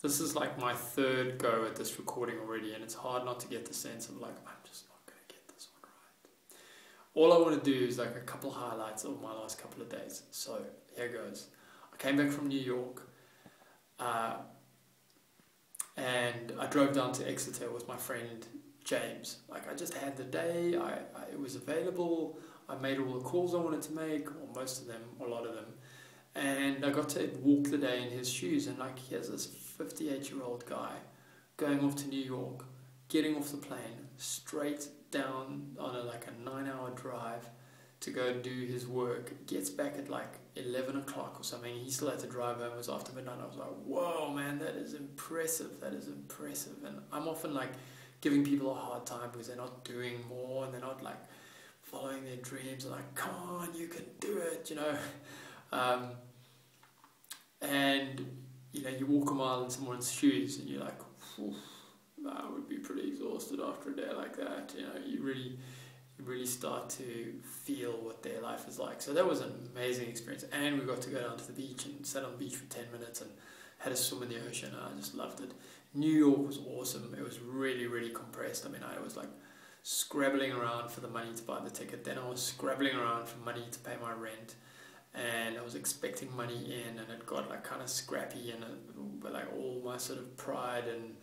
This is like my third go at this recording already, and it's hard not to get the sense of like, I'm just not going to get this one right. All I want to do is like a couple highlights of my last couple of days. So here goes. I came back from New York, and I drove down to Exeter with my friend James. Like, I just had the day, it was available, I made all the calls I wanted to make, or most of them, or a lot of them, and I got to walk the day in his shoes. And like, here's this 58-year-old guy going off to New York, getting off the plane, straight down on like a 9-hour drive to go do his work, gets back at like 11 o'clock or something. He still had to drive home. It was after midnight. I was like, whoa, man, that is impressive. That is impressive. And I'm often like giving people a hard time because they're not doing more and they're not like following their dreams. And like, come on, you can do it, you know. And you know, you walk a mile in someone's shoes and you're like, I would be pretty exhausted after a day like that. You know, you really start to feel what their life is like. So that was an amazing experience. And we got to go down to the beach and sat on the beach for 10 minutes and had a swim in the ocean, and I just loved it. New York was awesome. It was really, really compressed. I mean, I was like scrabbling around for the money to buy the ticket. Then I was scrabbling around for money to pay my rent. And I was expecting money in, and it got like kind of scrappy, and but like all my sort of pride and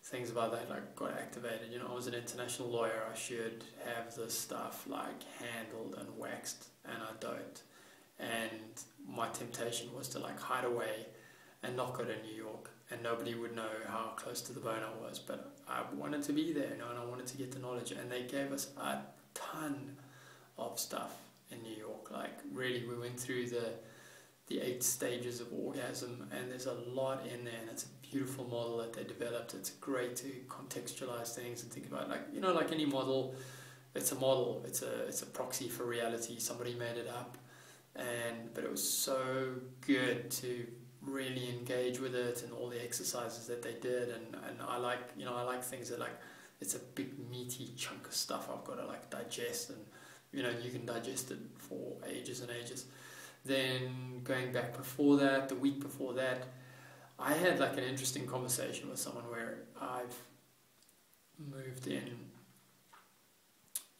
things about that like got activated. You know, I was an international lawyer. I should have this stuff like handled and waxed, and I don't. And my temptation was to like hide away and not go to New York, and nobody would know how close to the bone I was. But I wanted to be there, you know, and I wanted to get the knowledge. And they gave us a ton of stuff in New York. Like, really, we went through the 8 stages of orgasm, and there's a lot in there, and it's a beautiful model that they developed. It's great to contextualize things and think about, like, you know, like any model, it's a model, it's a proxy for reality. Somebody made it up, but it was so good to really engage with it and all the exercises that they did. And I like, you know, I like things that like, it's a big meaty chunk of stuff I've got to like digest, and you know, you can digest it for ages and ages. Then going back before that, the week before that, I had like an interesting conversation with someone where I've moved in,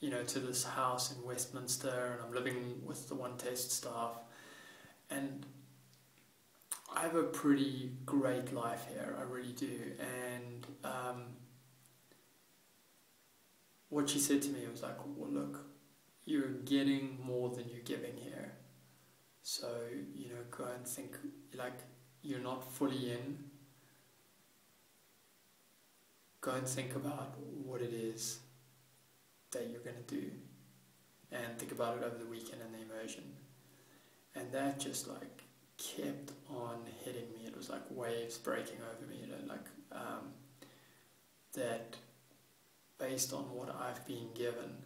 you know, to this house in Westminster, and I'm living with the One Test staff, and I have a pretty great life here, I really do. And what she said to me was like, well, look, you're getting more than you're giving here. So, you know, go and think, like, you're not fully in. Go and think about what it is that you're going to do. And think about it over the weekend and the immersion. And that just, like, kept on hitting me. It was like waves breaking over me, you know, like, that based on what I've been given,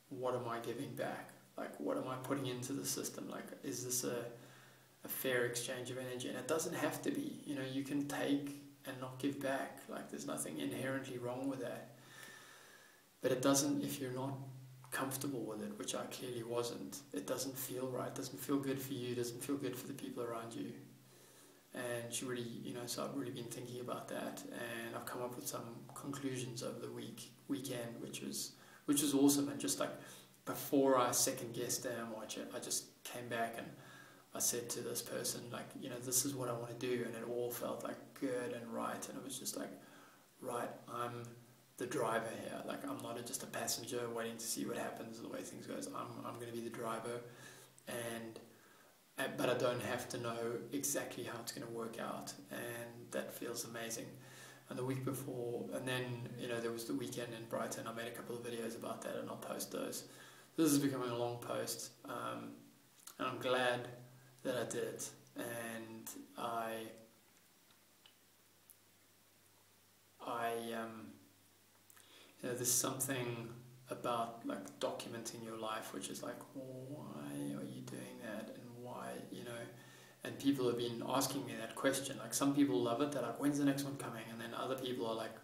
what am I giving back? Like, what am I putting into the system? Like, is this a fair exchange of energy? And it doesn't have to be. You know, you can take and not give back. Like, there's nothing inherently wrong with that. But it doesn't, if you're not comfortable with it, which I clearly wasn't, it doesn't feel right. It doesn't feel good for you. It doesn't feel good for the people around you. And she really, you know, so I've really been thinking about that. And I've come up with some conclusions over the weekend, which was awesome. And just like before I second guessed it and watch it, I just came back and I said to this person, like, you know, this is what I want to do, and it all felt like good and right. And it was just like, right, I'm the driver here. Like, I'm not just a passenger waiting to see what happens, the way things goes. I'm going to be the driver, but I don't have to know exactly how it's going to work out, and that feels amazing. And the week before, and then, you know, there was the weekend in Brighton. I made a couple of videos about that, and I'll post those. This is becoming a long post, and I'm glad that I did. And you know, there's something about like documenting your life, which is like, well, why are you doing that, and why, you know? And people have been asking me that question. Like, some people love it. They're like, when's the next one coming? And then other people are like,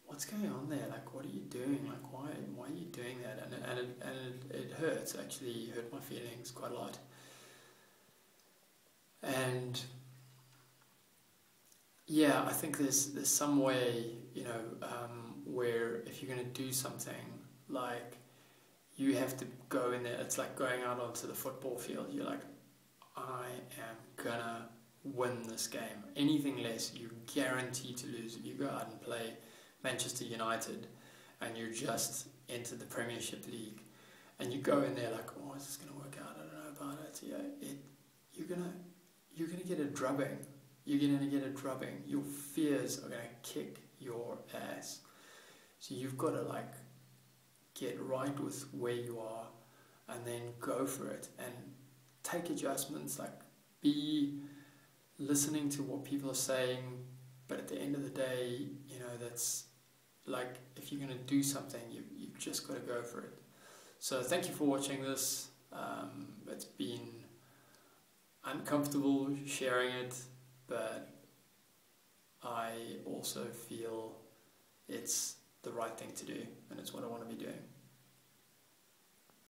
what's going on there? Like, what are you doing? Like, why are you doing that? And it hurts, actually. It hurt my feelings quite a lot. And yeah, I think there's some way, where if you're going to do something, like, you have to go in there. It's like going out onto the football field. You're like, I am gonna win this game. Anything less, you're guaranteed to lose. If you go out and play Manchester United and you just entered the Premiership League and you go in there like, oh, is this gonna work out? I don't know about it. Yeah, you're gonna get a drubbing. You're gonna get a drubbing. Your fears are gonna kick your ass. So you've got to like get right with where you are and then go for it and take adjustments, like be listening to what people are saying, but at the end of the day, that's like, if you're going to do something, you've just got to go for it. So thank you for watching this. It's been uncomfortable sharing it, but I also feel it's the right thing to do, and it's what I want to be doing.